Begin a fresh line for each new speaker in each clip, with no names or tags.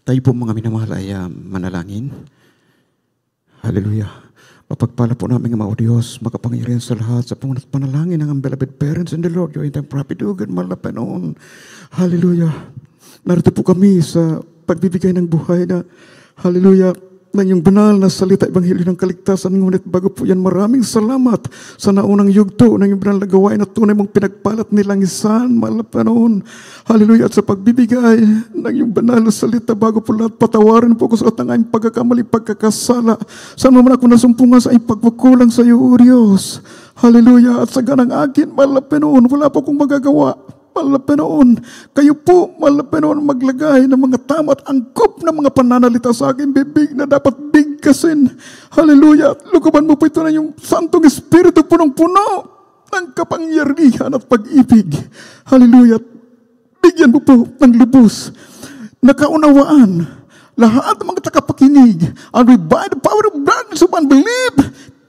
Tayo po mga minamahal ay manalangin. Hallelujah. Mapagpala po namin ang mga Diyos, makapangyarihan sa lahat, sa pangunat panalangin ng ang beloved parents in the Lord, yung itang prapidugan, malapanoon. Hallelujah. Narito po kami sa pagbibigay ng buhay na, hallelujah, na yung banal na salita, Ebanghelyo ng Kaligtasan. Ngunit bago po yan, maraming salamat sa naunang yugto ng yung banal na gawain na tunay mong pinagpalat nilang isan, malapanoon. Hallelujah. At sa pagbibigay ng yung banal na salita, bago po lahat, patawarin po ko sa katangayang pagkakamali, pagkakasala. Saan mo man ako nasumpungan sa iyong pagkukulang sa iyo, O Diyos. Hallelujah. At sa ganang akin, malapanoon, wala po akong magagawa. Malapenoon, kayo po, malapenoon, maglagay ng mga tama at angkop na mga pananalita sa aking bibig na dapat bigkasin. Hallelujah. Lukuban mo po ito na yung Santong Espiritu punong-puno ng kapangyarihan at pag-ibig. Hallelujah. Bigyan mo po ng lubos na kaunawaan lahat ng mga takapakinig, and we by the power of God so unbelief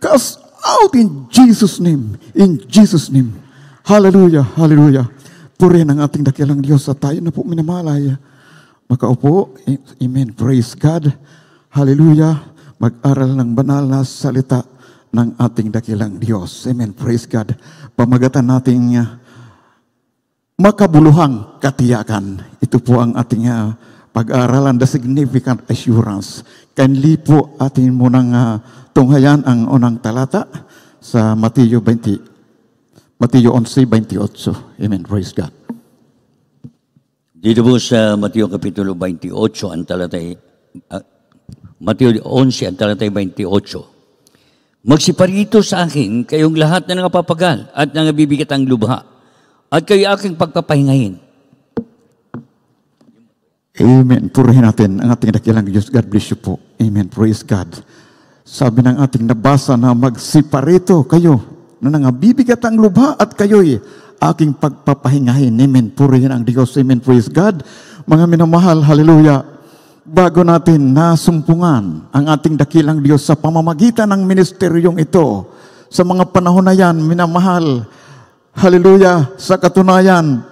cast out in Jesus' name. In Jesus' name. Hallelujah. Hallelujah. Purihin ang ating dakilang Diyos at tayo na po minamalay. Makaupo. Amen. Praise God. Hallelujah. Mag-aral ng banal na salita ng ating dakilang Diyos. Amen. Praise God. Pamagatan nating makabuluhang katiyakan. Ito po ang ating pag-aaralan, the significant assurance. Kindly po atin munang tunghayan ang unang talata sa Mateo 11:28. Amen. Praise God.
Dito po sa Mateo Kapitulo 28, ang talatay, Mateo 11, ang talatay 28. Magsiparito sa akin kayong lahat na nangapapagal at nangabibigat ang lubha, at kayo aking pagpapahingahin.
Amen. Purihin natin ang ating dakilang Diyos. God bless you po. Amen. Praise God. Sabi ng ating nabasa na magsiparito kayo na nangabibigat ang lubha at kayo'y aking pagpapahingahin. Amen. Purihin ang Diyos. Amen. Praise God. Mga minamahal, hallelujah. Bago natin nasumpungan ang ating dakilang Diyos sa pamamagitan ng ministeryong ito, sa mga panahon na yan, minamahal, hallelujah, sa katunayan,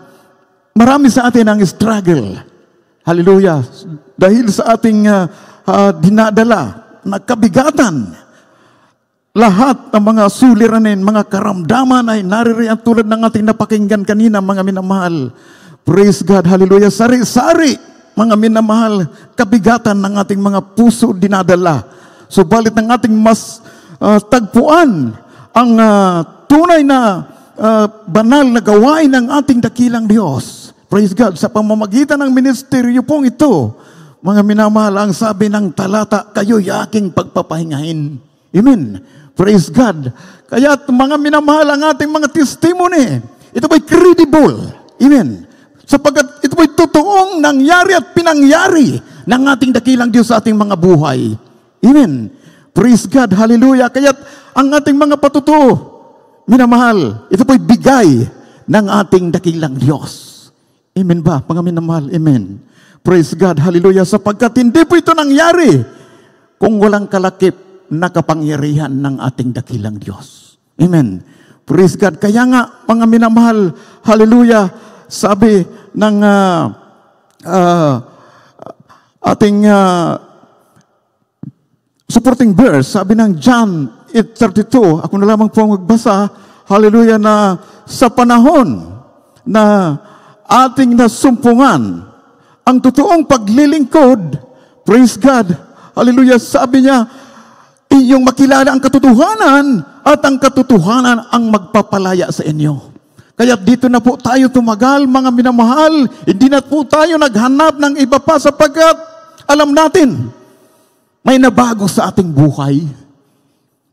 marami sa atin ang struggle. Hallelujah. Dahil sa ating dinadala na kabigatan, lahat ng mga suliranin, mga karamdaman ay naririyan tulad ng ating napakinggan kanina, mga minamahal. Praise God, hallelujah. Sari-sari, mga minamahal, kabigatan ng ating mga puso dinadala. Subalit ng ating mas tagpuan ang tunay na banal na gawain ng ating dakilang Diyos. Praise God, sa pamamagitan ng ministeryo pong ito, mga minamahal, ang sabi ng talata, kayo'y aking pagpapahingahin. Amen. Praise God. Kaya mga minamahal ang ating mga testimony, ito ba'y credible. Amen. Sapagkat ito ba'y totoong nangyari at pinangyari ng ating dakilang Diyos sa ating mga buhay. Amen. Praise God. Hallelujah. Kaya ang ating mga patutuo, minamahal, ito ba'y bigay ng ating dakilang Diyos. Amen ba? Mga minamahal. Amen. Praise God. Hallelujah. Sapagkat hindi po ito nangyari kung walang kalakip na kapangyarihan ng ating dakilang Diyos. Amen. Praise God. Kaya nga, mga minamahal, hallelujah, sabi ng ating supporting verse, sabi ng John 8:32, ako na lamang po magbasa, hallelujah, na sa panahon na ating nasumpungan ang totoong paglilingkod, praise God, hallelujah, sabi niya, iyong makilala ang katotohanan at ang katotohanan ang magpapalaya sa inyo. Kaya dito na po tayo tumagal, mga minamahal. Hindi na po tayo naghanap ng iba pa sapagkat alam natin, may nabago sa ating buhay.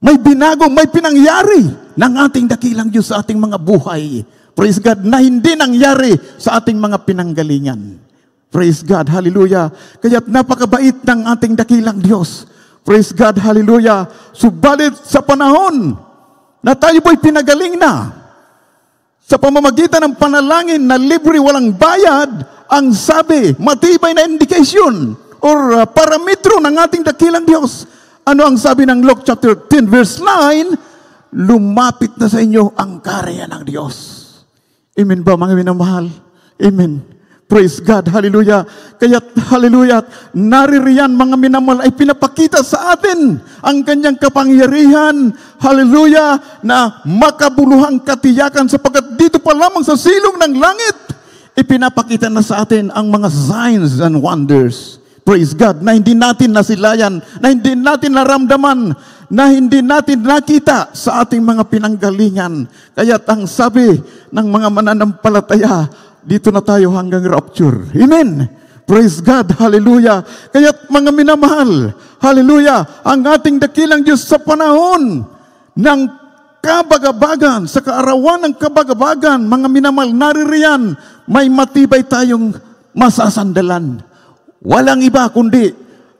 May binago, may pinangyari ng ating dakilang Diyos sa ating mga buhay. Praise God, na hindi nangyari sa ating mga pinanggalingan. Praise God, hallelujah. Kaya napakabait ng ating dakilang Diyos. Praise God, hallelujah. Subalit sa panahon na tayo po'y pinagaling na, sa pamamagitan ng panalangin na libre walang bayad, ang sabi, matibay na indication or parametro ng ating dakilang Diyos. Ano ang sabi ng Luke chapter 10 verse 9? Lumapit na sa inyo ang karya ng Diyos. Amen ba, mga minamahal? Amen. Praise God, hallelujah. Kaya, hallelujah, naririyan mga minamahal ay pinapakita sa atin ang kanyang kapangyarihan, hallelujah, na makabuluhang katiyakan sapagkat dito pa lamang sa silong ng langit, ipinapakita na sa atin ang mga signs and wonders. Praise God, na hindi natin nasilayan, na hindi natin naramdaman, na hindi natin nakita sa ating mga pinanggalingan. Kaya ang sabi ng mga mananampalataya, dito na tayo hanggang rapture. Amen. Praise God. Hallelujah. Kaya mga minamahal, hallelujah, ang ating dakilang Diyos sa panahon ng kabagabagan, sa kaarawan ng kabagabagan, mga minamahal, naririyan, may matibay tayong masasandalan. Walang iba kundi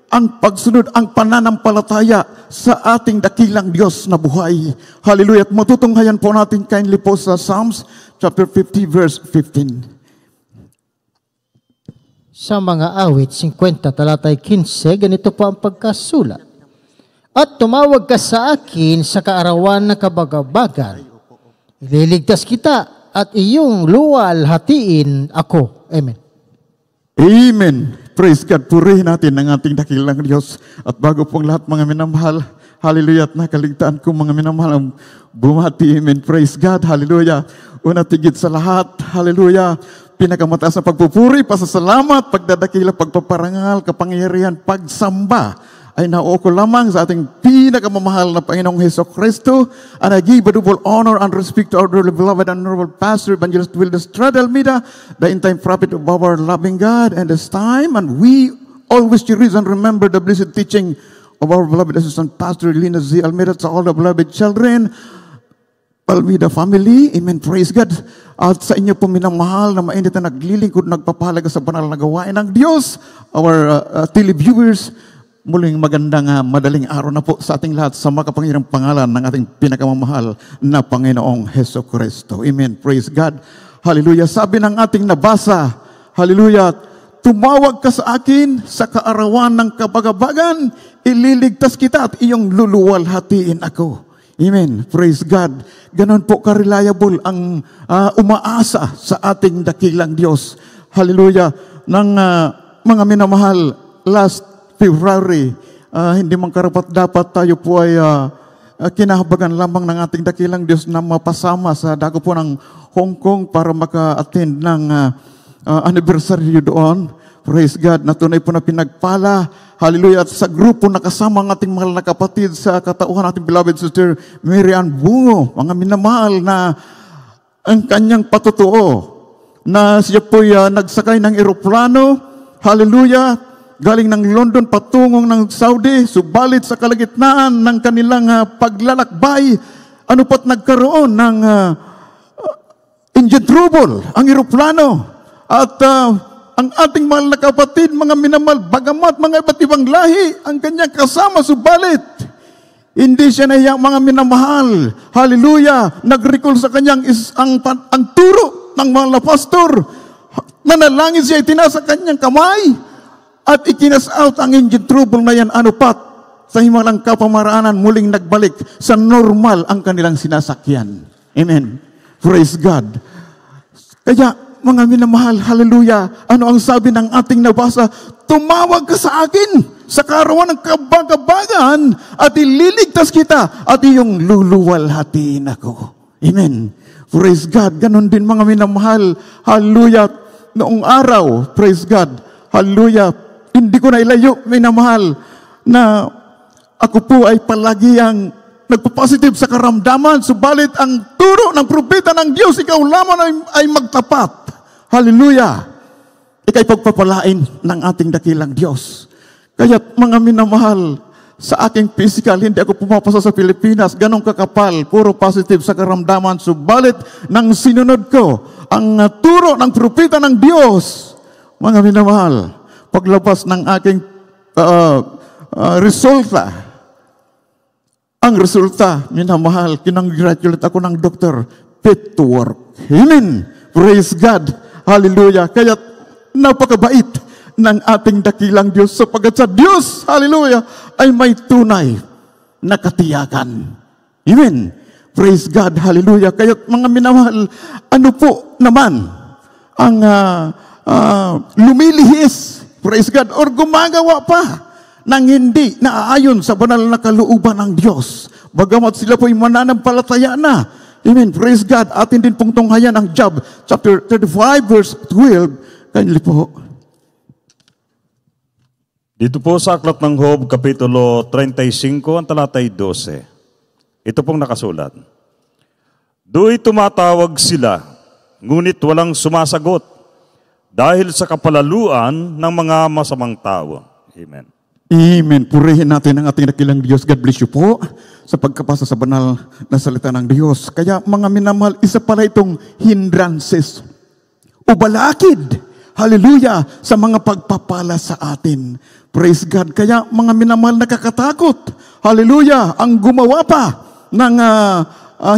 ang pagsunod, ang pananampalataya sa ating dakilang Diyos na buhay. Hallelujah. At matutunghayan po natin kindly po sa Psalms chapter 50 verse 15.
Sa mga awit 50 talatay 15, ganito po ang pagkasulat. At tumawag ka sa akin sa kaarawan na kabagabagan. Ililigtas kita at iyong luwal hatiin ako. Amen.
Amen. Praise God. Purihin natin ang ating dakilang Diyos. At bago pong lahat mga minamahal, hallelujah, at nakaligtaan ko mga minamahal ang bumati. Amen. Praise God. Hallelujah. Una tigit sa lahat. Hallelujah. Pinakamataas na pagpupuri, pasasalamat, pagdadakila, pagpaparangal, kapangyarihan, pagsamba ay nauuko lamang sa ating pinakamamahal na Panginoong Heso Kristo. And I give a double honor and respect to our dearly beloved and honorable Pastor Evangelist Wilder Strad Almeida, the in-time prophet of our loving God and this time. And we always cherish and remember the blessed teaching of our beloved assistant Pastor Lina Z. Almeida, to all the beloved children, Almeida family. Amen. Praise God. At sa inyo po minamahal na mainit na naglilingkod, nagpapahalaga sa banal na gawain ng Diyos, our televiewers, muling magandang madaling araw na po sa ating lahat sa makapangyarihang pangalan ng ating pinakamamahal na Panginoong Heso Kristo. Amen. Praise God. Hallelujah. Sabi ng ating nabasa, hallelujah, tumawag ka sa akin sa kaarawan ng kabagabagan, ililigtas kita at iyong luluwalhatiin ako. Amen. Praise God. Ganon po ka-reliable ang umaasa sa ating dakilang Diyos. Hallelujah. Nang mga minamahal, last February, hindi man karapat dapat tayo po ay kinahabagan lamang ng ating dakilang Diyos na mapasama sa dako po ng Hong Kong para maka-attend ng anniversary doon. Praise God, na tunay po na pinagpala. Hallelujah. At sa grupo nakasama ang ating mahal na kapatid sa katauhan ating beloved sister Mary Ann Bungo. Mga minamahal na ang kanyang patutuo na siya po'y nagsakay ng eroplano. Hallelujah. Galing ng London patungong ng Saudi. Subalit sa kalagitnaan ng kanilang paglalakbay, ano pat nagkaroon ng engine trouble ang eroplano. At ang ating mahal na kapatid, mga minamahal, bagamat mga iba't ibang lahi, ang kanyang kasama, subalit hindi siya nahiya, mga minamahal. Hallelujah. Nag-recall sa kanyang ang turo ng mahal na pastor. Nanalangin siya, itinasa kanyang kamay at ikinas out ang engine trouble na yan, anupat sa himalang kapamaraanan, muling nagbalik sa normal ang kanilang sinasakyan. Amen. Praise God. Kaya, mga minamahal, hallelujah, ano ang sabi ng ating nabasa? Tumawag ka sa akin sa kaarawan ng kabagabagan at ililigtas kita at iyong luluwalhatiin ako. Amen. Praise God. Ganon din mga minamahal, hallelujah, noong araw, praise God, hallelujah, hindi ko na ilayo, minamahal, na ako po ay palagi ang nagpo-positive sa karamdaman, subalit ang turo ng propeta ng Diyos, ikaw lamang ay magtapat. Hallelujah! Ika'y pagpapalain ng ating dakilang Diyos. Kaya mga minamahal, sa aking physical, hindi ako pumapasa sa Pilipinas, ganong kakapal, puro positive sa karamdaman, subalit nang sinunod ko ang turo ng propeta ng Diyos, mga minamahal, paglabas ng aking resulta, ang resulta, minamahal, kinongratulate ako ng doktor, fit to work. Amen. Praise God. Hallelujah. Kaya napakabait ng ating dakilang Diyos sapagkat sa Diyos, hallelujah, ay may tunay na katiyakan. Amen. Praise God. Hallelujah. Kaya mga minamahal, ano po naman ang lumilihis, praise God, or gumagawa pa ng hindi naaayon sa banal na kalooban ng Diyos. Bagamat sila po'y mananampalataya na. Amen. Praise God. Atin din pong tunghayan ang Job, chapter 35, verse 12. Kanyali po.
Dito po sa Aklat ng Job, Kapitulo 35, ang talatay 12. Ito pong nakasulat. Do'y tumatawag sila, ngunit walang sumasagot, dahil sa kapalaluan ng mga masamang tao. Amen.
Amen. Purihin natin ang ating dakilang Diyos. God bless you po sa pagkapasa sa banal na salita ng Diyos. Kaya mga minamahal, isa pala itong hindrances o balakid. Hallelujah, sa mga pagpapala sa atin. Praise God. Kaya mga minamahal, nakakatakot. Hallelujah, ang gumawa pa ng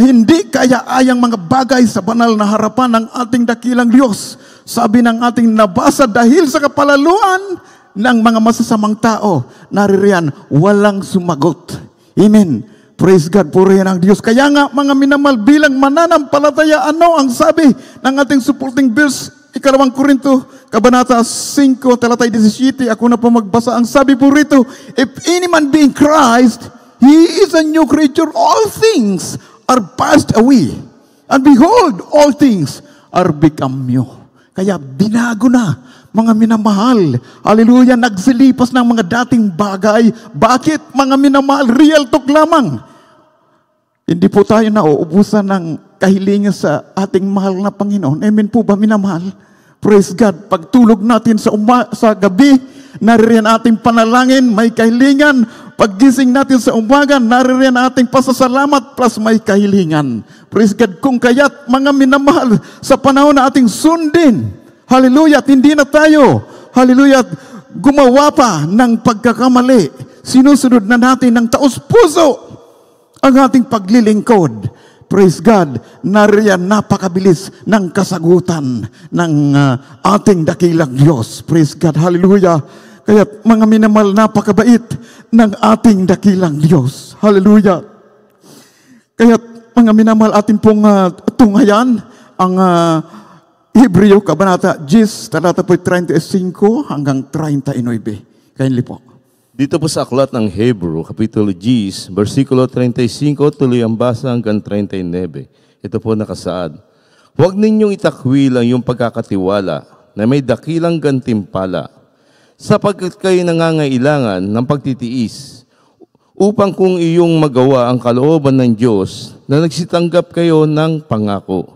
hindi kaya-ayang mga bagay sa banal na harapan ng ating dakilang Diyos. Sabi ng ating nabasa, dahil sa kapalaluan ng mga masasamang tao, naririyan, walang sumagot. Amen. Praise God, purihin ang Diyos. Kaya nga, mga minamahal, bilang mananampalataya, ano ang sabi ng ating supporting verse? 2 Korinto, Kabanata 5, talatay 17. Ako na po magbasa. Ang sabi po rito, if any man be in Christ, he is a new creature. All things are passed away. And behold, all things are become new. Kaya binago na, mga minamahal. Hallelujah, nagsilipas ng mga dating bagay. Bakit, mga minamahal? Real talk lamang. Hindi po tayo nauubusan ng kahilingan sa ating mahal na Panginoon. Amen po ba, minamahal? Praise God. Pagtulog natin sa gabi, naririyan ating panalangin, may kahilingan. Paggising natin sa umaga, naririyan ating pasasalamat plus may kahilingan. Praise God. Kung kaya't mga minamahal, sa panahon na ating sundin, hallelujah, at hindi na tayo, hallelujah, gumawa pa ng pagkakamali. Sinusunod na natin ng taos-puso ang ating paglilingkod. Praise God, nariyan napakabilis ng kasagutan ng ating dakilang Diyos. Praise God, hallelujah. Kaya mga minamahal, napakabait ng ating dakilang Diyos. Hallelujah. Kaya mga minamahal, atin pong tunghayan ang Hebreo, Kabanata 10, talata po 35 hanggang 39. Kainli po.
Dito po sa aklat ng Hebrew, Kapitulo 10, versikulo 35, tuloy ang basa hanggang 39. Ito po nakasaad. Huwag ninyong itakwil ang iyong pagkakatiwala na may dakilang gantimpala, sapagkat kayo nangangailangan ng pagtitiis, upang kung iyong magawa ang kalooban ng Diyos na nagsitanggap kayo ng pangako.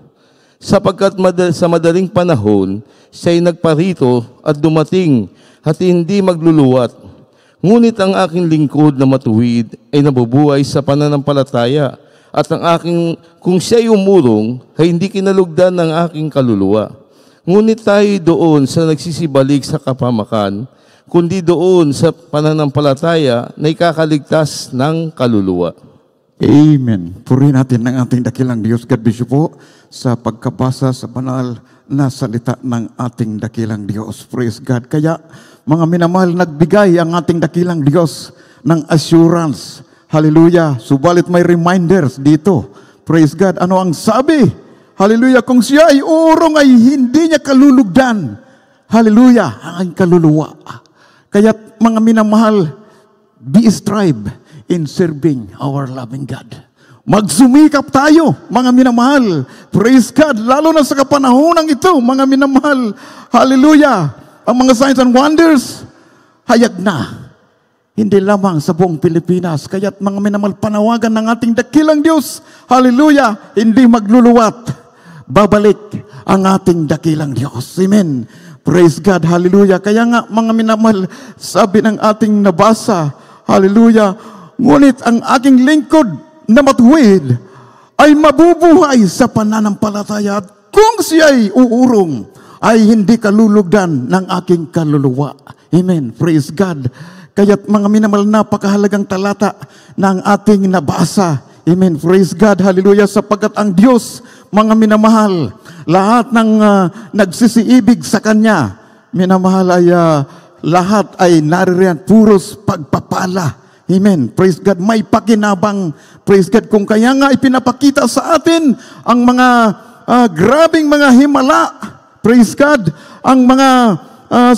Sapagkat sa madaling panahon, siya'y nagparito at dumating at hindi magluluwat. Ngunit ang aking lingkod na matuwid ay nabubuhay sa pananampalataya, at ang aking, kung siya'y umurong, ay hindi kinalugdan ng aking kaluluwa. Ngunit tayo doon sa nagsisibalik sa kapamakan, kundi doon sa pananampalataya na ikakaligtas ng kaluluwa.
Amen. Purihin natin ng ating dakilang Diyos. God bless you po sa pagkabasa sa banal na salita ng ating dakilang Diyos. Praise God. Kaya, mga minamahal, nagbigay ang ating dakilang Diyos ng assurance. Hallelujah. Subalit may reminders dito. Praise God. Ano ang sabi? Hallelujah. Kung siya ay uurong, ay hindi niya kalulugdan. Hallelujah. Ang kaluluwa. Kaya mga minamahal, be strive in serving our loving God. Magsumikap tayo, mga minamahal. Praise God. Lalo na sa kapanahonang ito, mga minamahal. Hallelujah. Ang mga signs and wonders, hayag na. Hindi lamang sa buong Pilipinas. Kaya't mga minamahal, panawagan ng ating dakilang Diyos. Hallelujah. Hindi magluluwat. Babalik ang ating dakilang Diyos. Amen. Praise God. Hallelujah. Kaya nga, mga minamahal, sabi ng ating nabasa, hallelujah, ngunit ang aking lingkod na matuwid ay mabubuhay sa pananampalataya, at kung siya'y uurong, ay hindi kalulugdan ng aking kaluluwa. Amen. Praise God. Kaya't mga minamahal, napakahalagang talata ng ating nabasa. Amen. Praise God. Hallelujah. Sapagkat ang Diyos, mga minamahal, lahat ng nagsisiibig sa Kanya, minamahal, ay lahat ay naririyan puros pagpapala. Amen. Praise God. May pakinabang. Praise God. Kung kaya nga ipinapakita sa atin ang mga grabing mga himala, praise God, ang mga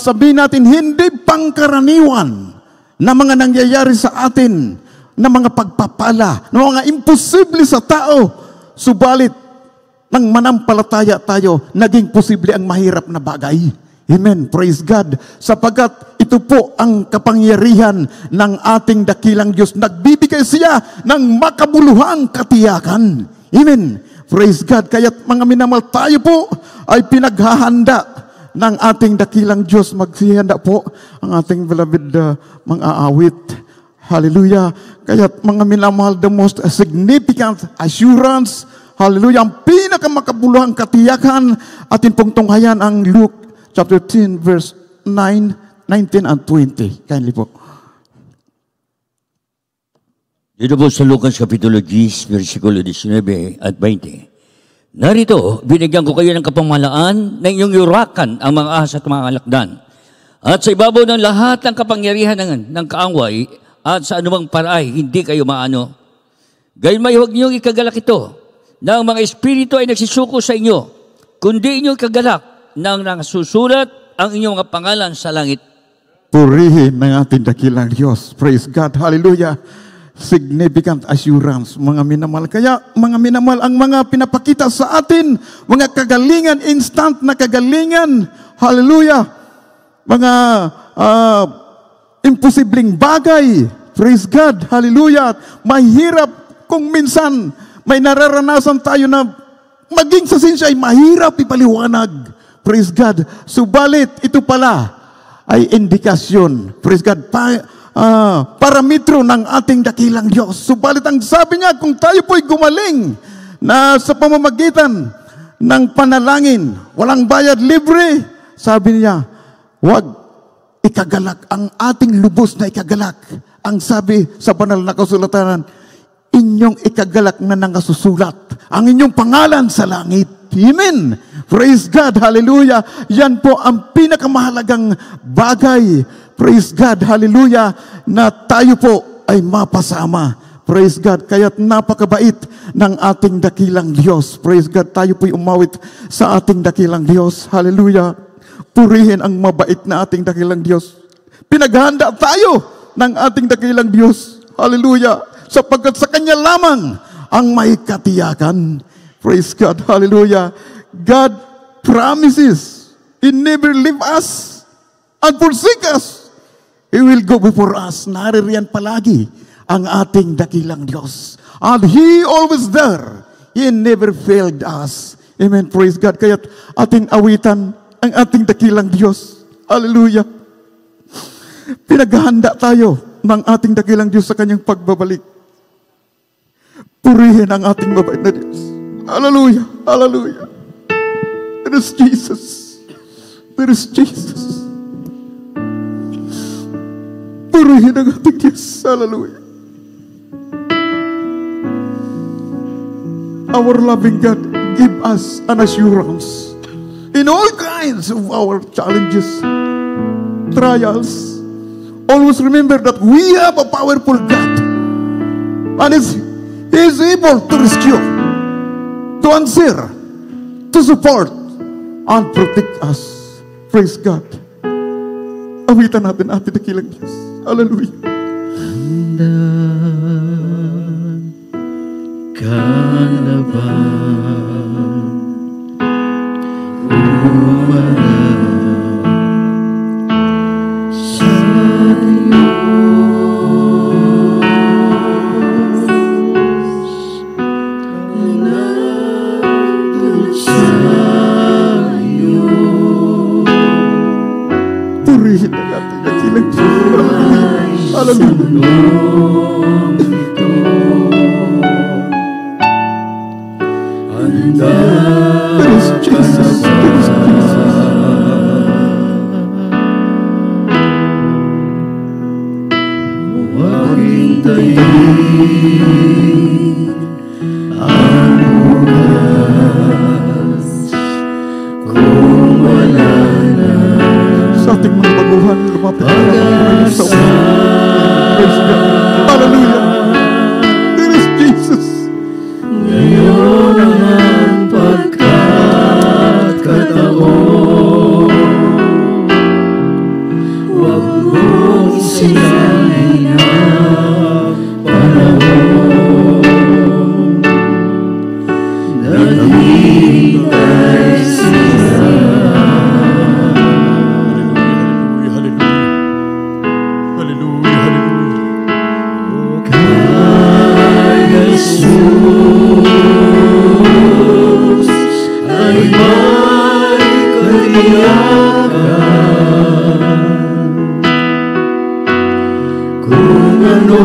sabihin natin, hindi pangkaraniwan na mga nangyayari sa atin, na mga pagpapala, na mga imposible sa tao. Subalit, nang manampalataya tayo, naging posible ang mahirap na bagay. Amen. Praise God. Sapagat ito po ang kapangyarihan ng ating dakilang Diyos. Nagbibigay siya ng makabuluhang katiyakan. Amen. Praise God. Kaya't mga minamahal, tayo po ay pinaghahanda ng ating dakilang Diyos. Magsihanda po ang ating beloved mga awit. Hallelujah. Kaya't mga minamahal, the most significant assurance, hallelujah, ang pinakamakabuluhang katiyakan, atin pong tunghayan ang Luke chapter 10, verse 9, 19, and 20. Kindly po.
Dito po sa Lucas Kapitulo 10, versikulo 19 at 20. Narito, binigyan ko kayo ng kapamahalaan na inyong yurakan ang mga ahas at mga alakdan. At sa ibabaw ng lahat ng kapangyarihan ng kaangway at sa anumang paraay, hindi kayo maano. Gayunmay, huwag niyong ikagalak ito na ang mga espiritu ay nagsisuko sa inyo, kundi inyong ikagalak nang nasusulat ang inyong mga pangalan sa langit.
Purihin ng ating dakilang Diyos. Praise God. Hallelujah. Significant assurance, mga minamahal. Kaya, mga minamahal, ang mga pinapakita sa atin, mga kagalingan, instant na kagalingan, hallelujah, mga imposibleng bagay, praise God, hallelujah, mahirap kung minsan may nararanasan tayo na maging sa sinsya ay mahirap ipaliwanag, praise God. Subalit, ito pala ay indikasyon, praise God, parametro ng ating dakilang Diyos. Subalit ang sabi niya, kung tayo po'y gumaling na sa pamamagitan ng panalangin, walang bayad, libre, sabi niya, huwag ikagalak ang ating lubos na ikagalak. Ang sabi sa banal na kasulatan, inyong ikagalak na nangasusulat ang inyong pangalan sa langit. Amen. Praise God. Hallelujah. Yan po ang pinakamahalagang bagay. Praise God, hallelujah, na tayo po ay mapasama. Praise God, kaya't napakabait ng ating dakilang Diyos. Praise God, tayo po'y umawit sa ating dakilang Diyos. Hallelujah, purihin ang mabait na ating dakilang Diyos. Pinaghanda tayo ng ating dakilang Diyos. Hallelujah, sapagkat sa Kanya lamang ang may katiyakan. Praise God, hallelujah. God promises, He never leave us and forsake us. He will go before us. Naririyan palagi ang ating dakilang Diyos. And He always there. He never failed us. Amen. Praise God. Kaya't ating awitan ang ating dakilang Diyos. Hallelujah. Pinaghahanda tayo ng ating dakilang Diyos sa Kanyang pagbabalik. Purihin ang ating mabait na Diyos. Hallelujah. Hallelujah. There is Jesus. There is Jesus. Purihin ang ating Diyos. Hallelujah. Our loving God, give us an assurance in all kinds of our challenges, trials. Always remember that we have a powerful God, and He is able to rescue, to answer, to support, and protect us. Praise God. Awitan natin ating dakilang Diyos. Hallelujah.
Handang ka na ba umarap sa Diyos? Nandun sa iyo.
Purihin ang ating dakilang Diyos. Hallelujah. There is Jesus. There is Jesus.
Huwag hintayin ang bukas kung wala na
Sa ating mga baguhan, lumapit na lang sa praise God. Hallelujah. There is Jesus.
ngayon ang pagkakataon. sila'y panahon. Naghihintay sila.
Hallelujah, hallelujah.
Kay Jesus ay may katiyakan. Kung ano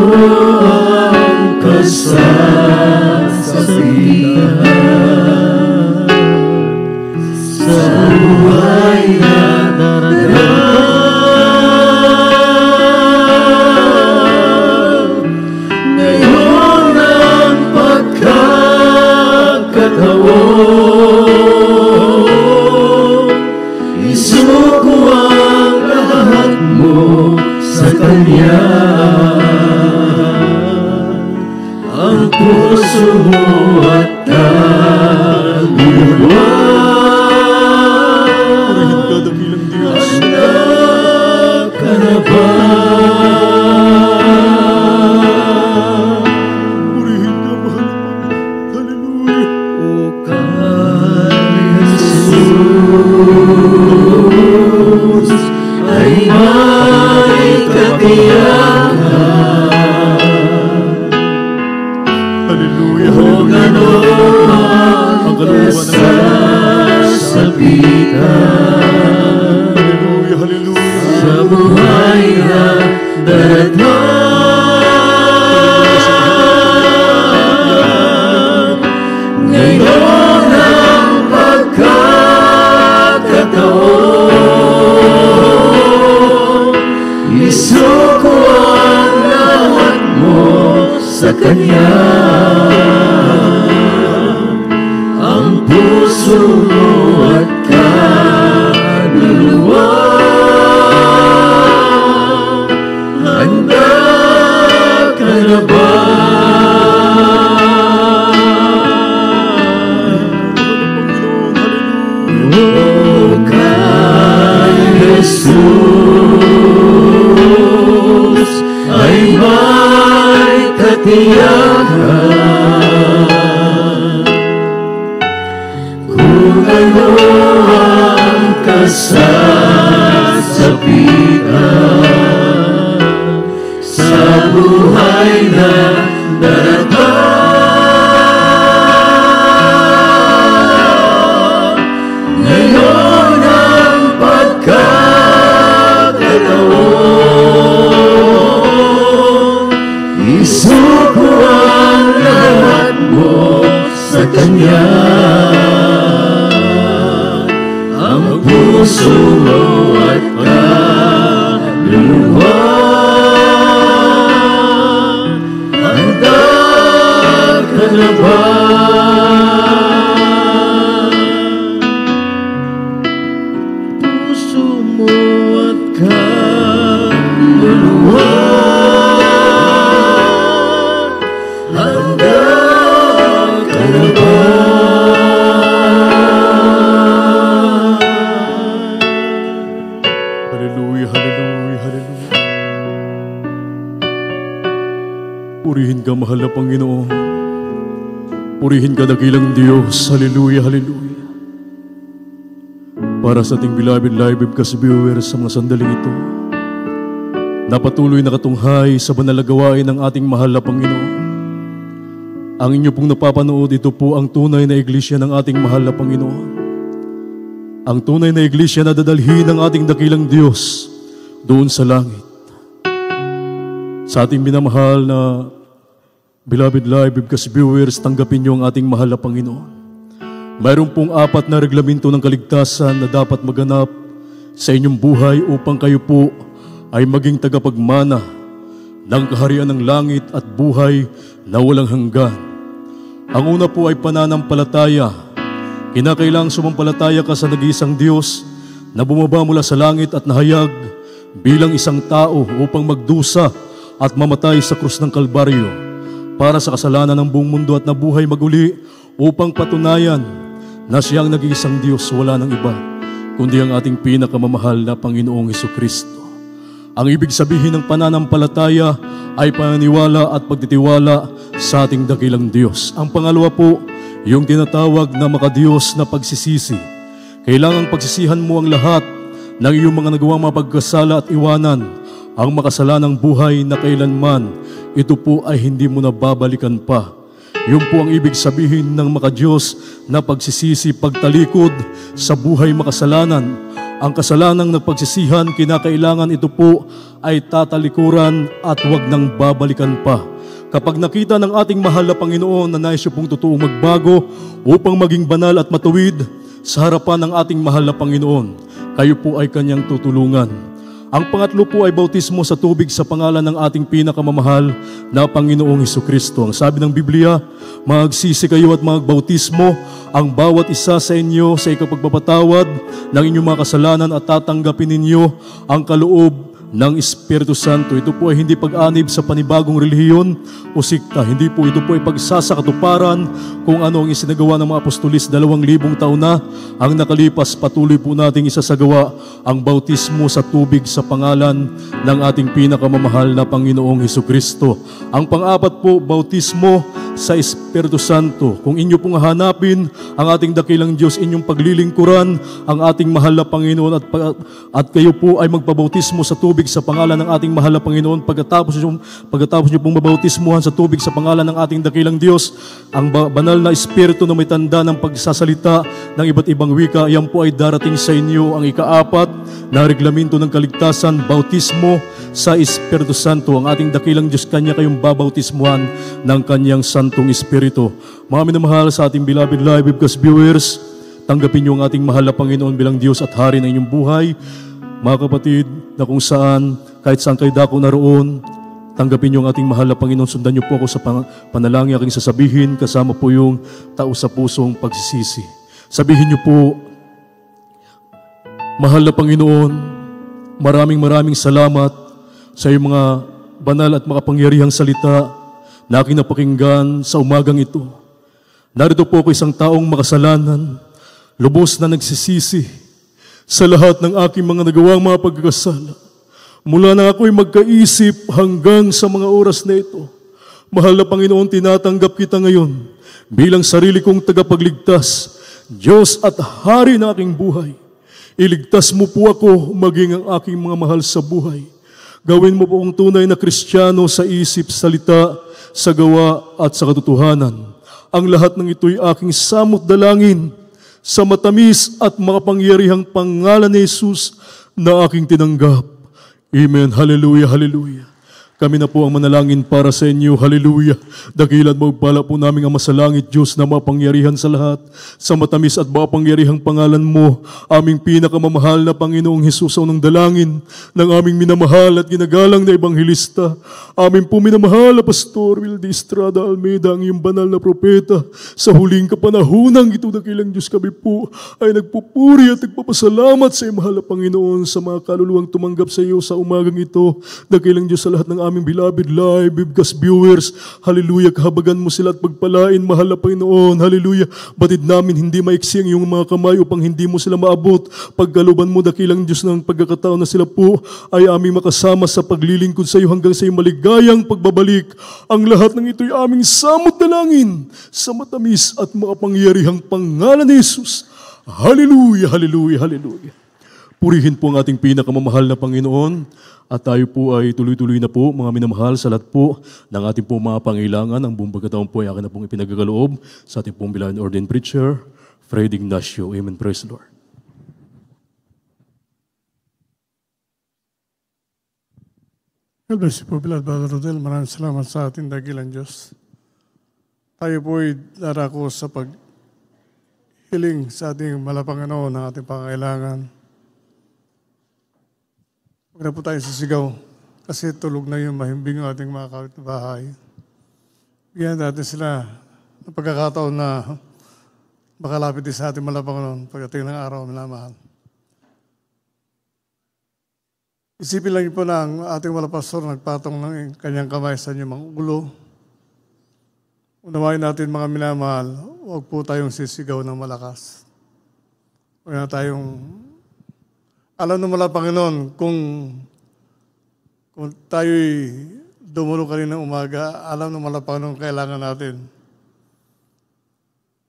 ang kasasabihan sa buhay na daraan, ngayon ang pagkakataon, isuko ang lahat mo sa Kanya. Ang puso mo at kaluluwa, handa ka na ba? O kay Jesus ay may katiyakan. Kung ano ang kasasabihan sa buhay na darating, ngayon ang pagkakataon, isuko ang lahat mo sa Kanya. Ang puso mo at kaluluwa, handa ka na ba? O kay Jesus ay may katiyakan. Kung ano ang kasasabihan sa buhay na darating, ngayon ang pagkakataon, isuko ang lahat mo sa Kanya. Ang puso mo at kaluluwa, handa ka na ba? Puso mo at kaluluwa, handa ka na ba?
Hallelujah, hallelujah, hallelujah. Purihin ka, mahal na Panginoon. Purihin ka, dakilang Diyos. Hallelujah, hallelujah. Para sa ating beloved live webcast viewers sa mga sandaling ito, napatuloy na katunghay sa banal na gawain ng ating mahal na Panginoon. Ang inyo pong napapanood, ito po ang tunay na iglesia ng ating mahal na Panginoon. Ang tunay na iglesia na dadalhin ng ating dakilang Diyos doon sa langit. Sa ating minamahal na beloved live webcast viewers, tanggapin niyo ang ating mahal na Panginoon. Mayroon pong 4 na reglamento ng kaligtasan na dapat maganap sa inyong buhay upang kayo po ay maging tagapagmana ng kaharian ng langit at buhay na walang hanggan. Ang una po ay pananampalataya. Kinakailangang sumampalataya ka sa nag-iisang Diyos na bumaba mula sa langit at nahayag bilang isang tao upang magdusa at mamatay sa krus ng Kalbaryo para sa kasalanan ng buong mundo at nabuhay maguli upang patunayan na siyang nag-iisang Diyos, wala ng iba kundi ang ating pinakamamahal na Panginoong Hesukristo.
Ang ibig sabihin ng pananampalataya ay paniniwala at pagtitiwala sa ating dakilang Diyos. Ang pangalawa po, yung tinatawag na makadiyos na pagsisisi. Kailangang pagsisihan mo ang lahat ng iyong mga nagawang mapagkasala at iwanan ang makasalanang buhay na kailanman ito po ay hindi mo na babalikan pa. Yun po ang ibig sabihin ng makadiyos na pagsisisi, pagtalikod sa buhay makasalanan. Ang kasalanang nagpagsisihan, kinakailangan ito po ay tatalikuran at huwag nang babalikan pa. Kapag nakita ng ating mahal na Panginoon na nais siya pong totoong magbago upang maging banal at matuwid sa harapan ng ating mahal na Panginoon, kayo po ay kanyang tutulungan. Ang pangatlo po ay bautismo sa tubig sa pangalan ng ating pinakamamahal na Panginoong Hesukristo. Ang sabi ng Biblia, magsisi kayo at magbautismo ang bawat isa sa inyo sa ikapagpapatawad ng inyong mga kasalanan at tatanggapin ninyo ang kaloob ng Espiritu Santo. Ito po ay hindi pag-anib sa panibagong relihiyon o sikta. Hindi po ito po ay pagsasakatuparan kung ano ang isinagawa ng mga apostolis 2,000 taon na ang nakalipas. Patuloy po nating isasagawa ang bautismo sa tubig sa pangalan ng ating pinakamamahal na Panginoong Hesukristo. Ang pang-apat po, bautismo sa Espiritu Santo. Kung inyo pong hanapin ang ating dakilang Diyos, inyong paglilingkuran ang ating mahal na Panginoon at kayo po ay magpabautismo sa tubig sa pangalan ng ating mahal na Panginoon, pagkatapos nyo pong mabautismuhan sa tubig sa pangalan ng ating dakilang Diyos, ang banal na Espiritu na may tanda ng pagsasalita ng iba't ibang wika, yan po ay darating sa inyo. Ang ikaapat na reglamento ng kaligtasan, bautismo sa Espiritu Santo. Ang ating dakilang Diyos, kanya kayong babautismuhan ng kanyang Santong Espiritu. Mga minamahal sa ating beloved live webcast viewers, tanggapin niyo ang ating mahal na Panginoon bilang Diyos at Hari ng inyong buhay. Mga kapatid, na kung saan, kahit saan kayo dako naroon, tanggapin niyo ang ating mahal na Panginoon. Sundan niyo po ako sa panalangin aking sasabihin, kasama po yung tao sa pusong pagsisisi. Sabihin niyo po, mahal na Panginoon, maraming salamat sa iyong mga banal at makapangyarihang salita na aking napakinggan sa umagang ito. Narito po ako isang taong makasalanan, lubos na nagsisisi sa lahat ng aking mga nagawang mga pagkakasala. Mula na ako'y magkaisip hanggang sa mga oras na ito. Mahal na Panginoon, tinatanggap kita ngayon bilang sarili kong tagapagligtas, Diyos at Hari ng aking buhay. Iligtas mo po ako maging ang aking mga mahal sa buhay. Gawin mo po ang tunay na Kristiyano sa isip, salita, sa gawa at sa katotohanan. Ang lahat ng ito'y aking samot dalangin sa matamis at makapangyarihang pangalan ni Jesus na aking tinanggap. Amen. Hallelujah, hallelujah. Kami na po ang manalangin para sa inyo. Hallelujah. Dakilan magpala po namin ang masalangit Diyos na mapangyarihan sa lahat. Sa matamis at mapangyarihang pangalan mo, aming pinakamamahal na Panginoong Hesus, unang dalangin ng aming minamahal at ginagalang na Ebanghelista. Aming po minamahal na Pastor Wildy Estrada Almeida, ang iyong banal na propeta. Sa huling kapanahunang ito, dakilang Diyos, kami po ay nagpupuri at nagpapasalamat sa iyong mahal na Panginoon sa mga kaluluwang tumanggap sa iyo sa umagang ito. Dakilang Diyos, sa lahat ng aming beloved live webcast viewers, hallelujah, kahabagan mo sila at pagpalain, mahal na Panginoon, hallelujah. Batid namin hindi maiksi ang iyong mga kamay upang hindi mo sila maabot. Pagkaluban mo, dakilang Diyos, ng pagkakataon na sila po ay aming makasama sa paglilingkod sa iyo hanggang sa iyong maligayang pagbabalik. Ang lahat ng ito'y aming samot dalangin sa matamis at makapangyarihang pangalan ni Jesus. Hallelujah, hallelujah, hallelujah. Purihin po ang ating pinakamamahal na Panginoon. At tayo po ay tuloy-tuloy na po, mga minamahal, sa lahat po ng ating po mga pangailangan. Ang buong pagkataon po ay akin na pong ipinagagaloob sa ating pong beloved ordained preacher, Fred Ignacio. Amen. Praise the Lord.
God bless you po, beloved Brother Rodel. Maraming salamat sa ating dakilang Diyos. Tayo po ay darako sa paghiling sa ating malapanganoon ng ating pangailangan. Huwag na po tayo sisigaw kasi tulog na yung mahimbing ng ating mga kapitbahay. Bigyan natin sila ng pagkakataon na makalapit din sa ating malapanganoon pagdating ng araw, minamahal. Isipin lang po na ang ating malapastor nagpatong ng kanyang kamay sa inyong mga ulo. Unawain natin, mga minamahal, huwag po tayong sisigaw ng malakas. Huwag na tayong alam naman lang, Panginoon, kung Kung tayo'y dumulo kanina umaga, alam naman na Panginoon kailangan natin.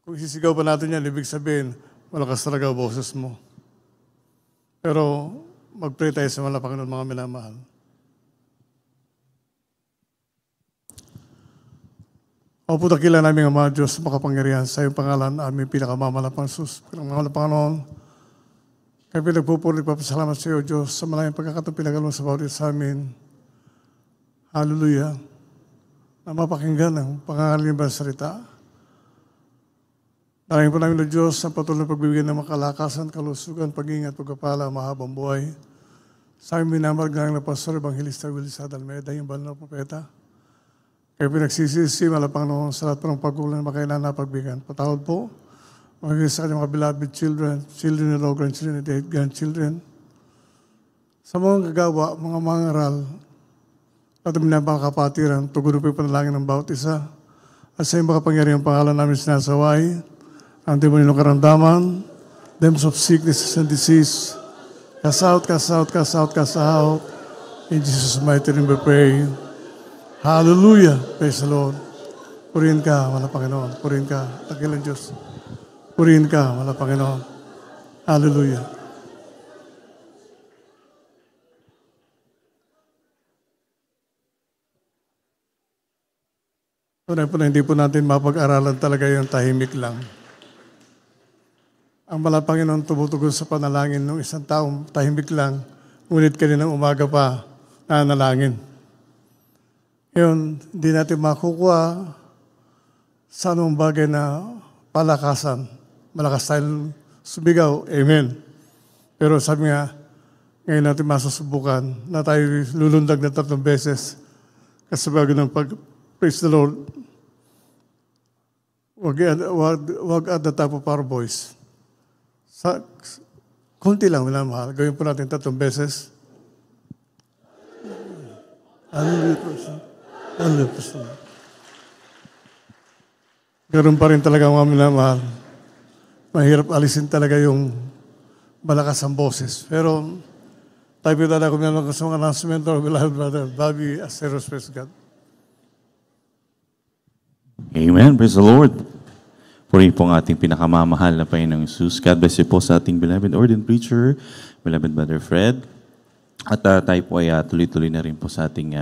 Kung isisigaw pa natin yan, ibig sabihin, malakas talaga ang boses mo. Pero mag-pray tayo sa mga Panginoon, mga minamahal. O po dakila namin ang mga Diyos makapangyarihan sa iyong pangalan, aming pinakamamalapang sus. Pinakamamalapang Panginoon, kaya pinagpupuri papasalamat sa iyo, Diyos, sa malayang pagkakataon pinagalong sa bawat isa sa amin. Hallelujah. Na mapakinggan ang pangangalan ng salita. Dalangin po namin, Lord Diyos, ang patuloy pagbibigyan ng makalakasan, kalusugan, pag-ingat, pagkapala, mahabang buhay. Sa aming minamargang na Pastor Evangelista Willis Adalmeda, yung banal na propeta. Kaya pinagsisisi, malapang noon sa lahat po ng pagkulang na makailan na pagbigyan. Patawad po, magiging sa kanyang mga beloved children, children and all grandchildren, and grandchildren. Sa mga gagawa, mga mangaral, at mga kapatiran, tugon po yung panalangin ng bawat isa. At sa iyong makapangyarihan pangalan namin sinasaway, ang demonyo ng karamdaman, demons of sickness and disease, cast out, cast out, cast out, cast out. In Jesus' mighty name we pray. Hallelujah. Praise the Lord. Purihin ka, wala Panginoon. Purihin ka. Takilang Diyos. Purihin ka, wala Panginoon. Hallelujah. Tunay po na hindi po natin mapag-aralan talaga yung tahimik lang. Ang wala Panginoon tumutugon sa panalangin ng isang taong tahimik lang, ngunit kaninang umaga pa nanalangin. Yun, hindi natin makukuha sa anong bagay na palakasan. Malakas tayong sumigaw, amen. Pero sabi nga, ngayon natin masusubukan na tayo lulundag na 3 beses kasabay ng praise the Lord. Wag at the top of our voice. Kunti lang, minamahal. Gawin po natin 3 beses. 100%. 100%. Ganun pa rin talaga mga minamahal. Mahirap alisin talaga yung malakas ang boses. Pero tayo po talaga kung meron sa mga announcement of beloved brother Bobby Aceros, praise God.
Amen. Praise the Lord. Purihin po ang ating pinakamamahal na Panginoong Jesus. God bless you po sa ating beloved ordained preacher, beloved Brother Fred. At tayo po ay tuloy-tuloy na rin po sa ating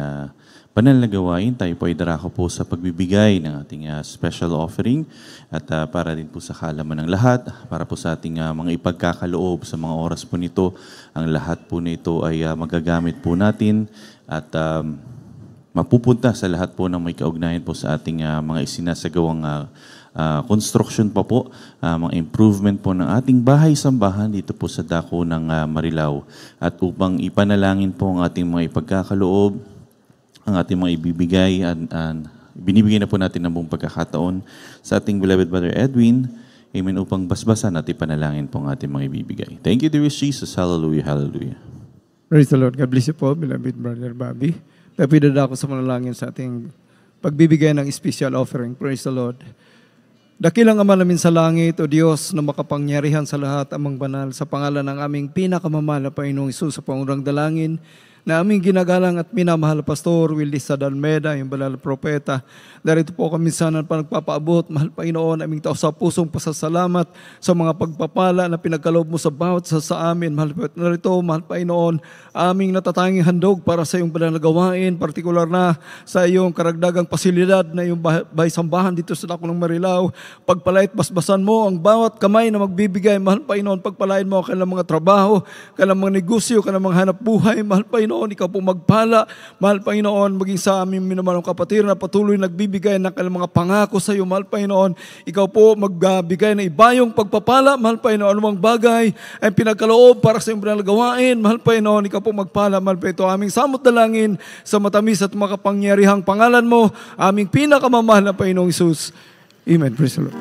banal na gawain. Tayo po ay darako po sa pagbibigay ng ating special offering at para din po sa kaalaman ng lahat, para po sa ating mga ipagkakaloob sa mga oras po nito. Ang lahat po nito ay magagamit po natin at mapupunta sa lahat po ng may kaugnayan po sa ating mga isinasagawang construction pa po, mga improvement po ng ating bahay-sambahan dito po sa dako ng Marilao. At upang ipanalangin po ang ating mga ipagkakaloob, ang ating mga ibibigay, binibigay na po natin ng buong pagkakataon sa ating beloved Brother Edwin. Amen, upang basbasan at ipanalangin po ang ating mga ibibigay. Thank you, dear Jesus. Hallelujah, hallelujah.
Praise the Lord. God bless you po, beloved Brother Bobby. Napidada ako sa manalangin sa ating pagbibigay ng special offering. Praise the Lord. Dakilang Ama namin sa langit, O Diyos, na makapangyarihan sa lahat, Amang banal, sa pangalan ng aming pinakamamahal na Panginoong Hesus sa pangurang dalangin, na aming ginagalang at minamahal Pastor Willis Adalmeda, yung banal na propeta. Darito po kami sana pa nagpapaabot, mahal Panginoon, aming tao sa pusong pasasalamat sa mga pagpapala na pinagkaloob mo sa bawat sa amin. Mahal Panginoon, aming natatanging handog para sa iyong banal na gawain, partikular na sa iyong karagdagang pasilidad na iyong bahay-sambahan dito sa dako ng Marilao. Pagpalait, basbasan mo ang bawat kamay na magbibigay. Mahal Panginoon, pagpalain mo ang kanilang mga trabaho, kanilang mga negosyo, kanilang mga hanap buhay. Mahal Panginoon, ikaw po magpala. Mahal Panginoon, maging sa aming minamalong kapatid na patuloy nagbibigay ng kanilang mga pangako sa iyo. Mahal Panginoon, ikaw po magbigay ng ibayong pagpapala. Mahal Panginoon, anumang bagay ay pinagkaloob para sa iyong banal na gawain. Mahal Panginoon, ikaw po magpala. Mahal Panginoon, ito aming samot dalangin sa matamis at makapangyarihang pangalan mo, aming pinakamamahal na Panginoong Hesus. Amen. Praise the Lord.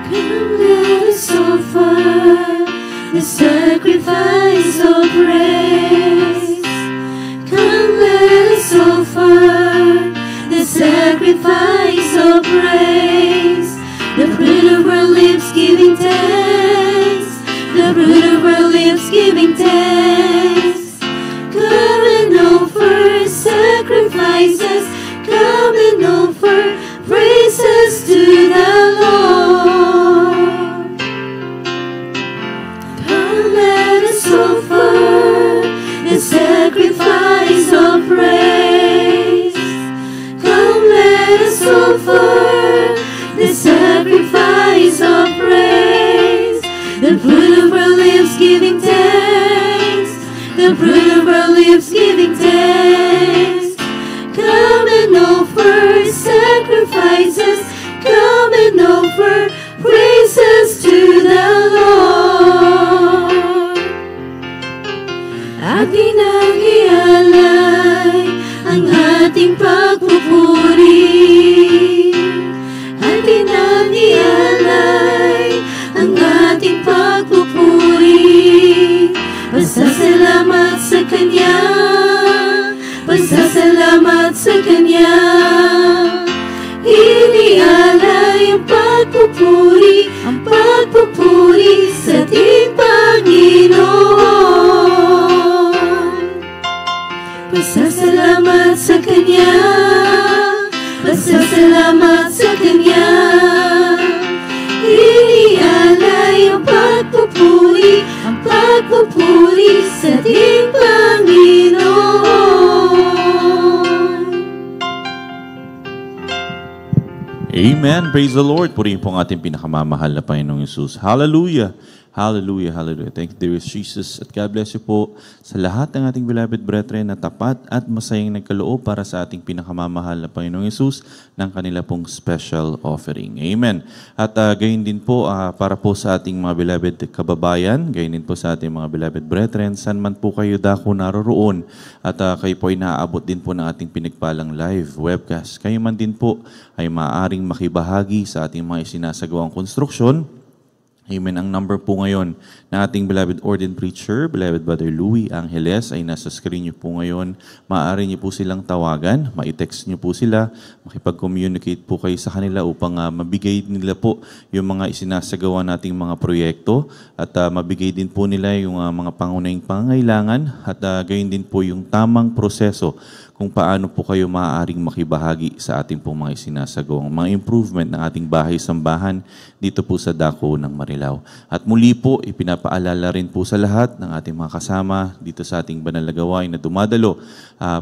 Come let thanks. Come and offer sacrifices. Come and offer praises to the Lord. Come, let us offer the sacrifice of praise. Come, let us offer the sacrifice of praise. The fruit of our lips giving thanks. The fruit of our lips giving thanks. Come and offer sacrifices. Come and offer praises to the Lord. Atin ang ialay ang ating pagpupuri. Atin ang ialay ang ating pagpupuri. Pasasalamat sa Kanya, pasasalamat sa Kanya. Inialay ang pagpupuri sa ating Panginoon. Pasasalamat sa Kanya, pasasalamat sa Kanya. Inialay ang pagpupuri sa ating Panginoon.
Amen. Praise the Lord. Purihin po ang ating pinakamamahal na Panginoong Yesus. Hallelujah. Hallelujah, hallelujah. Thank you, dear Jesus. At God bless you po sa lahat ng ating beloved brethren na tapat at masayang nagkaloob para sa ating pinakamamahal na Panginoong Yesus ng kanila pong special offering. Amen. At gayon din po para po sa ating mga beloved kababayan, gayon din po sa ating mga beloved brethren, saan man po kayo dako naroroon at kayo po ay naaabot din po ng ating pinagpalang live webcast. Kayo man din po ay maaaring makibahagi sa ating mga isinasagawang konstruksyon. Amen. Ang number po ngayon na ating beloved ordained preacher, beloved Brother Louie Angeles, ay nasa screen niyo po ngayon. Maaari niyo po silang tawagan, ma-text niyo po sila, makipag-communicate po kayo sa kanila upang mabigay nila po yung mga isinasagawa nating mga proyekto at mabigay din po nila yung mga pangunahing pangangailangan at gayon din po yung tamang proseso kung paano po kayo maaaring makibahagi sa ating pong mga isinasagawang mga improvement ng ating bahay-sambahan dito po sa dako ng Marilao. At muli po, ipinapaalala rin po sa lahat ng ating mga kasama dito sa ating banal na gawain na dumadalo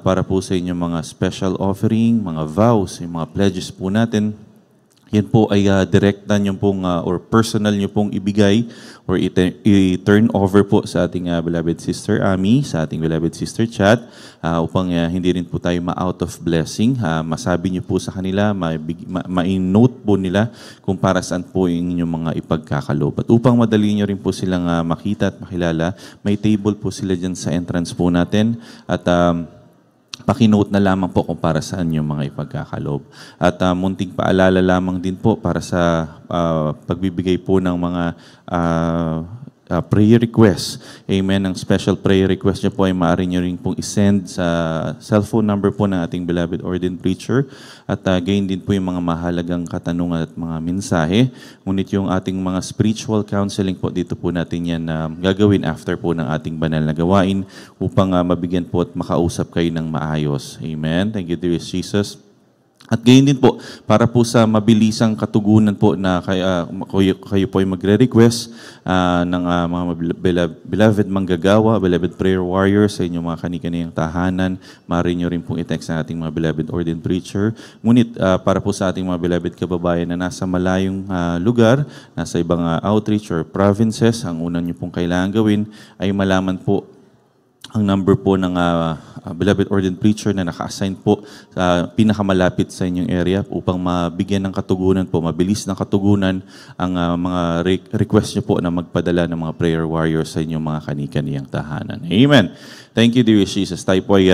para po sa inyong mga special offering, mga vows, yung mga pledges po natin. Yan po ay direkta nyo pong or personal nyo pong ibigay or i-turn over po sa ating beloved Sister Ami, sa ating beloved Sister Chat upang hindi rin po tayo ma-out of blessing. Masabi nyo po sa kanila, ma-note po nila kung para saan po yung inyong mga ipagkakalob. At upang madali nyo rin po silang makita at makilala, may table po sila dyan sa entrance po natin at pakinote na lamang po kung para saan yung mga ipagkakalob. At munting paalala lamang din po para sa pagbibigay po ng mga prayer request. Amen. Ang special prayer request niyo po ay maaari niyo rin pong isend sa cellphone number po ng ating beloved ordained preacher. At gayon din po yung mga mahalagang katanungan at mga mensahe. Ngunit yung ating mga spiritual counseling po, dito po natin yan gagawin after po ng ating banal na gawain upang mabigyan po at makausap kayo ng maayos. Amen. Thank you, dear Jesus. At gayon din po, para po sa mabilisang katugunan po na kayo po ay magre-request ng mga beloved manggagawa, beloved prayer warriors sa inyong mga kani-kaniyang tahanan, maaari nyo rin pong i-text sa ating mga beloved ordained preacher. Ngunit para po sa ating mga beloved kababayan na nasa malayong lugar, nasa ibang outreach or provinces, ang unang nyo pong kailangan gawin ay malaman po ang number po ng beloved ordained preacher na naka-assign po sa pinakamalapit sa inyong area upang mabigyan ng katugunan po, mabilis ng katugunan ang mga request nyo po na magpadala ng mga prayer warriors sa inyong mga kani-kaniyang tahanan. Amen. Thank you, dear Jesus. Tayo po ay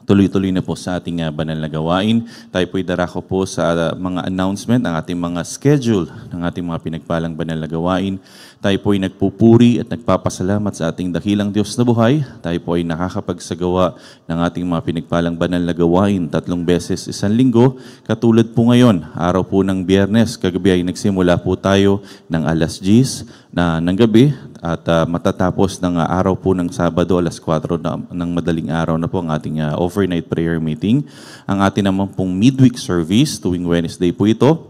tuloy-tuloy na po sa ating banal na gawain. Tayo po'y darako po sa mga announcement, ang ating mga schedule ng ating mga pinagpalang banal na gawain. Tayo po'y nagpupuri at nagpapasalamat sa ating dakilang Diyos na buhay. Tayo po ay nakakapagsagawa ng ating mga pinagpalang banal na gawain 3 beses isang linggo. Katulad po ngayon, araw po ng Biyernes, kagabi ay nagsimula po tayo ng 10:00 ng gabi at matatapos ng araw po ng Sabado, alas 4 ng madaling araw na po ang ating overnight prayer meeting. Ang ating naman pong midweek service tuwing Wednesday po ito.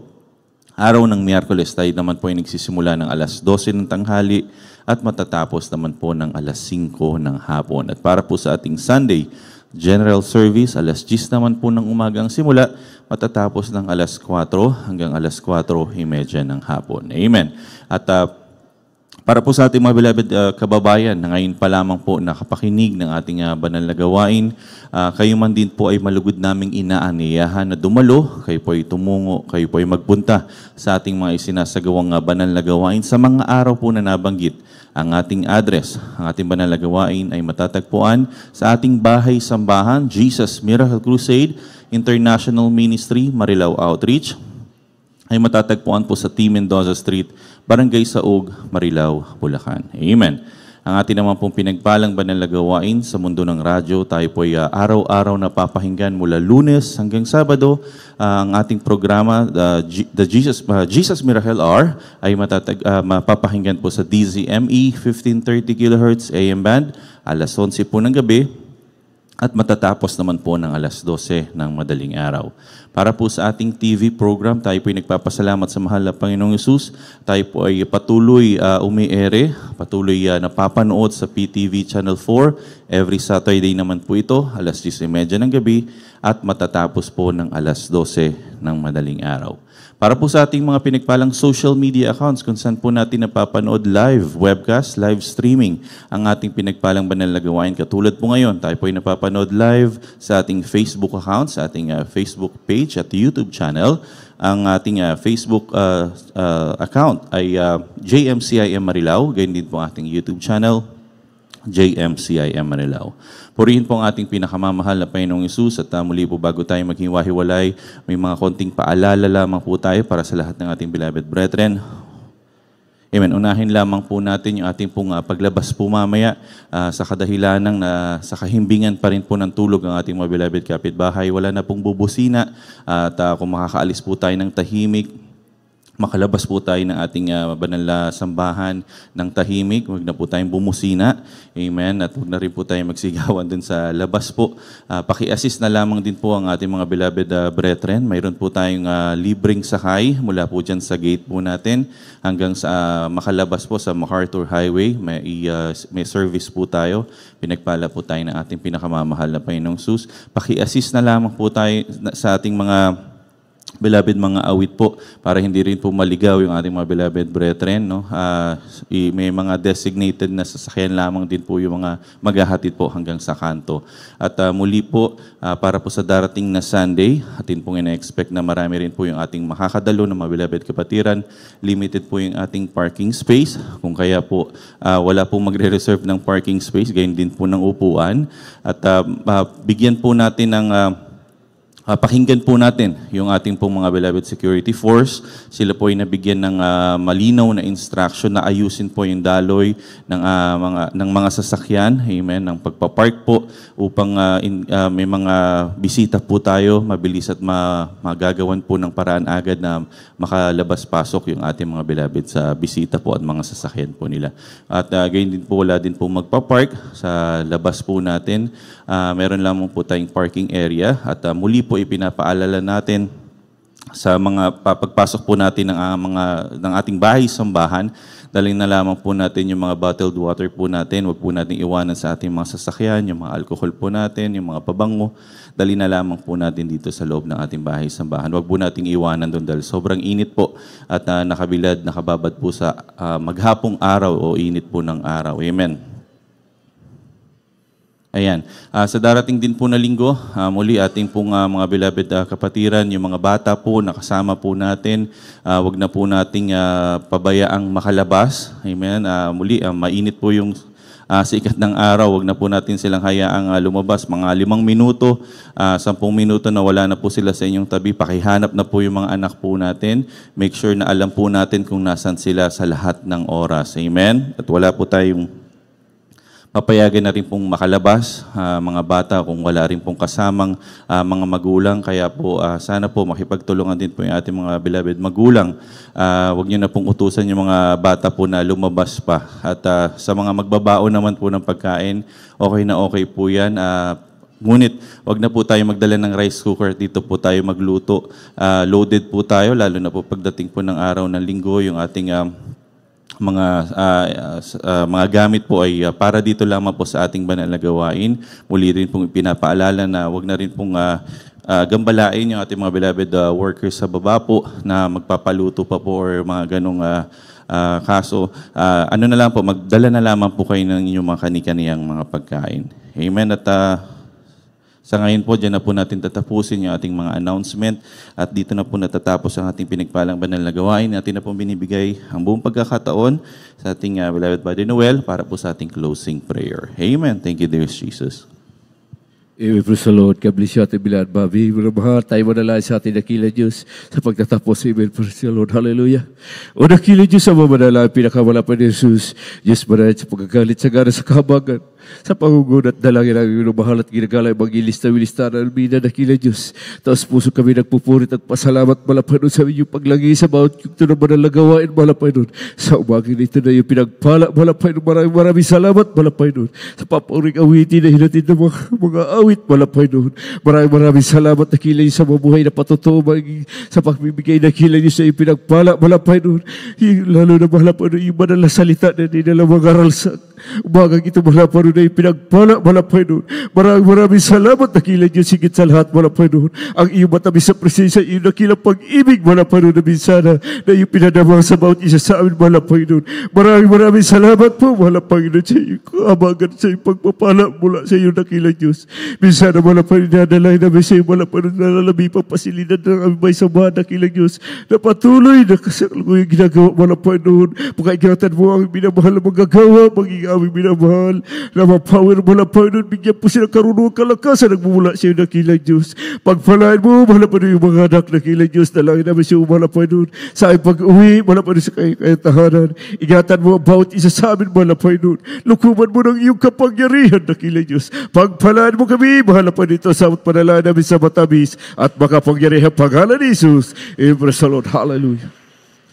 Araw ng Miyerkules tayo naman po ay nagsisimula ng alas 12 ng tanghali at matatapos naman po ng alas 5 ng hapon. At para po sa ating Sunday General Service, alas 10 naman po ng umagang simula, matatapos ng alas 4 hanggang alas 4:30 ng hapon. Amen. At para po sa ating mga beloved kababayan na ngayon pa lamang po nakapakinig ng ating banal na gawain, kayo man din po ay malugod naming inaaniyahan na dumalo, kayo po ay tumungo, kayo po ay magpunta sa ating mga isinasagawang banal na gawain sa mga araw po na nabanggit. Ang ating address, ang ating banal na gawain ay matatagpuan sa ating bahay-sambahan, Jesus Miracle Crusade International Ministry, Marilao Outreach, ay matatagpuan po sa T. Mendoza Street, Barangay Saug, Marilao, Bulacan. Amen. Ang ating naman pong pinagpalang banal na gawain sa mundo ng radyo, tayo po ay araw-araw na papahinggan mula Lunes hanggang Sabado. Ang ating programa, the Jesus Miracle Hour, ay mapapahinggan po sa DZME 1530 kHz AM band, alas 11 po ng gabi, at matatapos naman po ng alas 12 ng madaling araw. Para po sa ating TV program, tayo po ay nagpapasalamat sa mahal na Panginoong Hesus. Tayo po ay patuloy umiere, patuloy napapanood sa PTV Channel 4. Every Saturday naman po ito, alas 10:30 ng gabi, at matatapos po ng alas 12 ng madaling araw. Para po sa ating mga pinagpalang social media accounts kung saan po natin napapanood live, webcast, live streaming ang ating pinagpalang banal na gawain. Katulad po ngayon, tayo po ay napapanood live sa ating Facebook account, sa ating Facebook page at YouTube channel. Ang ating Facebook account ay JMCIM Marilao, gayon din po ang ating YouTube channel, JMCIM Marilao. Purihin po ang ating pinakamamahal na Panginoong Hesus at muli po bago tayo maghiwa-hiwalay, may mga konting paalala lamang po tayo para sa lahat ng ating beloved brethren. Amen. Unahin lamang po natin yung ating pong paglabas po mamaya sa kadahilanang na sa kahimbingan pa rin po ng tulog ang ating mga beloved kapitbahay. Wala na pong bubusina at kung makakaalis po tayo ng tahimik, makalabas po tayo ng ating banal na sambahan ng tahimik. Huwag na po tayong bumusina. Amen. At huwag na rin po tayong magsigawan dun sa labas po. Paki-assist na lamang din po ang ating mga beloved brethren. Mayroon po tayong libreng sakay mula po dyan sa gate po natin hanggang sa makalabas po sa MacArthur Highway. May service po tayo. Pinagpala po tayo ng ating pinakamamahal na Panginoong Hesus. Paki-assist na lamang po tayo sa ating mga beloved mga awit po, para hindi rin po maligaw yung ating mga beloved brethren. No? May mga designated na sasakyan lamang din po yung mga maghahatid po hanggang sa kanto. At muli po, para po sa darating na Sunday, atin pong ina-expect na marami rin po yung ating makakadalo ng mga beloved kapatiran. Limited po yung ating parking space. Kung kaya po, wala pong magre-reserve ng parking space, gayon din po ng upuan. At bigyan po natin ng pakinggan po natin yung ating pong mga beloved security force. Sila po ay nabigyan ng malinaw na instruction na ayusin po yung daloy ng mga sasakyan. Amen. Ng pagpapark po upang may mga bisita po tayo, mabilis at magagawan po ng paraan agad na makalabas-pasok yung ating mga beloved sa bisita po at mga sasakyan po nila. At gayon din po, wala din po magpapark sa labas po natin. Meron lamang po tayong parking area at muli po ipinapaalala natin sa mga pagpasok po natin ng ating bahay-sambahan, dalhin na lamang po natin yung mga bottled water po natin. Huwag po natin iwanan sa ating mga sasakyan, yung mga alcohol po natin, yung mga pabango. Dalhin na lamang po natin dito sa loob ng ating bahay-sambahan. Huwag po natin iwanan doon dahil sobrang init po at nakababad po sa maghapong araw o init po ng araw. Amen. Ayan. Sa darating din po na linggo, muli ating pong mga beloved kapatiran, yung mga bata po, nakasama po natin, wag na po nating pabayaang makalabas. Amen. Muli, mainit po yung sikat ng araw, wag na po natin silang hayaang lumabas. Mga 5 minuto, 10 minuto na wala na po sila sa inyong tabi, pakihanap na po yung mga anak po natin. Make sure na alam po natin kung nasan sila sa lahat ng oras. Amen. At wala po tayong papayagan na rin pong makalabas, mga bata kung wala rin pong kasamang mga magulang. Kaya po sana po makipagtulungan din po yung ating mga beloved magulang. Huwag niyo na pong utusan yung mga bata po na lumabas pa. At sa mga magbabaon naman po ng pagkain, okay na okay po yan. Ngunit, wag na po tayo magdala ng rice cooker. Dito po tayo magluto. Loaded po tayo, lalo na po pagdating po ng araw ng linggo, yung ating mga gamit po ay para dito lamang po sa ating banal na gawain. Muli rin pong pinapaalala na wag na rin pong gambalain yung ating mga beloved workers sa baba po na magpapaluto pa po or mga ganong kaso. Ano na lang po, magdala na lamang po kayo ng inyong mga kani-kaniyang mga pagkain. Amen. At sa ngayon po, dyan na po natin tatapusin yung ating mga announcement at dito na po natatapos ang ating pinagpalang banal na gawain. Atin na po binibigay ang buong pagkakataon sa ating beloved Brother Noel para po sa ating closing prayer. Amen. Thank you, dear Jesus.
Amen. Praise the Lord. God bless you, ating bilad, Babi. Maramahal tayo manalangin sa ating dakila Diyos sa pagtatapos. Amen. Praise the Lord. Hallelujah. O dakila Diyos sa mga manalangin, pinakamalapan ni Jesus. Diyos manalangin sa pagkagalit sa gana sa kahabagan. Sa pangugun at dalangin ang minumahal at ginagala ang ilista na almina dakila Diyos. Taos puso kami nagpupurit at pasalamat malapanon sa inyong paglagi sa bawat yung na manalagawain malapanon. Sa umagin ito na yung pinagpala malapanon. Maraming salamat malapanon. Sa papuring awitin na hinatid ng mga awit malapanon. Maraming salamat dakila Diyos sa mabuhay na patotoo sa pagbibigay dakila Diyos sa yung pinagpala malapanon. Lalo na malapanon yung banal na salita na nila mga ralsak. Umagang ito malapanon na yung pinagpala malapanon. Maraming salamat dakila Diyos higit sa lahat malapanon. Ang iyong matamis sa presensya, iyong nakilang pag-ibig malapanon na minsana na iyong pinadamang sa bawat isa sa amin malapanon. Maraming salamat po malapanon sa iyong kaabagan, sa iyong pagpapala mula sa iyong nakila Diyos. Minsana malapanon na dalay namin sa iyong malapanon na lalami pang pasilidad ng aming may samahan nakila Diyos na patuloy na kasalukuyan ginagawa malapanon. Pagkaigatan mo ang minamahal na magagawa, maging aming minamahal na mapower malapanon. Bigyan po sila karunungan kalakasan nagmumula sa iyo nakilang Diyos. Pagpalain mo malapanon yung mga anak nakilang Diyos. Dalangin namin sa iyo malapanon sa aming pag-uwi malapanon sa kayang tahanan. Ingatan mo ang bawat isa sa amin malapanon. Lukuman mo ng iyong kapangyarihan nakilang Diyos. Pagpalain mo kami malapanon ito sa panalangin namin sa matamis at makapangyarihan pangalan ni Jesus. Praise the Lord. Hallelujah.